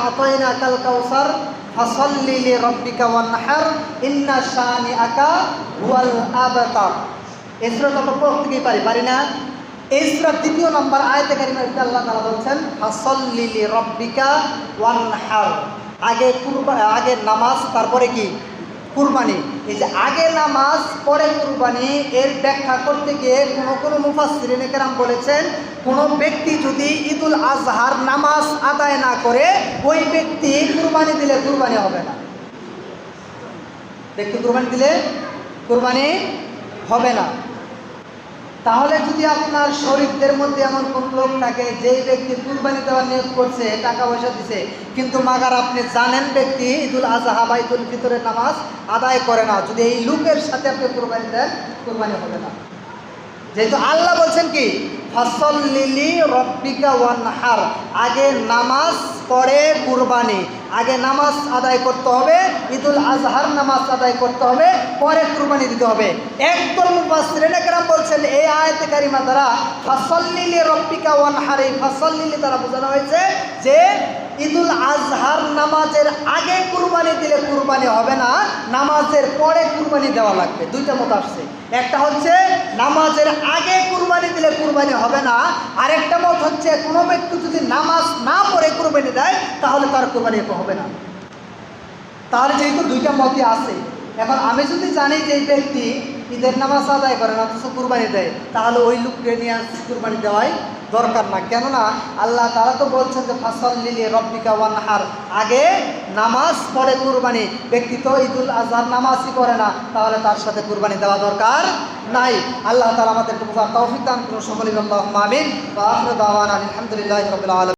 আতাইনাকাল কাউসার ফাসাল্লি লিরাব্বিকা ওয়ানহার ইন্না শানিআকা হুয়াল আবতার। এই সূরা আমরা প্রত্যেকেই পারি না? এই সূরার 2 নম্বর আয়াতে কারিমার ভিতরে আল্লাহ তাআলা বলছেন ফাসাল্লি লিরাব্বিকা ওয়ানহার। আগে নামাজ, তারপরে কি? কুরবানি। এই যে আগে নামাজ পরে কুরবানি, এর ব্যাখ্যা করতে গিয়ে কোনো মুফাসসিরিনে কেরাম বলেছেন, কোনো ব্যক্তি যদি ঈদুল আজহার নামাজ আদায় না করে ওই ব্যক্তি কুরবানি দিলে কুরবানি হবে না। ব্যক্তি কুরবানি দিলে কুরবানি হবে না। তাহলে যদি আপনার শরীফদের মধ্যে এমন কোন লোক থাকে যেই ব্যক্তি কুরবানি দেওয়ার নিয়ত করছে, টাকা পয়সা দিছে, কিন্তু মাগার আপনি জানেন ব্যক্তি ঈদুল আজহা বা ঈদুল ফিতরের নামাজ আদায় করে না, যদি এই লোকের সাথে আপনি কুরবানি দেন কুরবানি হবে না। যেহেতু আল্লাহ বলছেন কি ফাসাল্লি লিরাব্বিকা ওয়ানহার, আগে নামাজ পরে কুরবানি। আগে নামাজ আদায় করতে হবে, ঈদুল আজহার নামাজ আদায় করতে হবে, পরে কুরবানি দিতে হবে। একদল মুফাসসিরিনে কেরাম বলছেন এই আয়াতে কারিমা দ্বারা ফাসাল্লি লিরাব্বিকা ওয়ানহার, এই ফাসাল্লি দ্বারা বোঝানো হয়েছে যে ঈদুল আজহার নামাজের আগে কুরবানি দিলে কুরবানি হবে না, নামাজের পরে কুরবানি দেওয়া লাগবে। দুইটা মত আসছে। একটা হচ্ছে নামাজের আগে কুরবানি দিলে কুরবানি হবে না, আরেকটা মত হচ্ছে কোনো ব্যক্তি যদি নামাজ না পড়ে কুরবানি দেয় তাহলে তার কুরবানি হবে না। তাহলে যেহেতু দুইটা মতই আছে, এখন আমি যদি জানি যে এই ব্যক্তি ঈদের নামাজ আদায় করে না অথচ কুরবানি দেয়, তাহলে ওই লোককে নিয়ে কুরবানি দেওয়াই দরকার না। কেননা আল্লাহ তাআলা তো বলছেন যে ফাসাল্লি লিরাব্বিকা ওয়ানহার, আগে নামাজ পরে কুরবানি। ব্যক্তি তো ঈদুল আজহার নামাজই করে না, তাহলে তার সাথে কুরবানি দেওয়া দরকার নাই। আল্লাহ তাআলা আমাদেরকে বোঝার তৌফিক দান করুন। সকলে আল্লাহুম্মা আমিন। ওয়া আখিরু দাওয়ানা আলহামদুলিল্লাহি রাব্বিল আলামিন।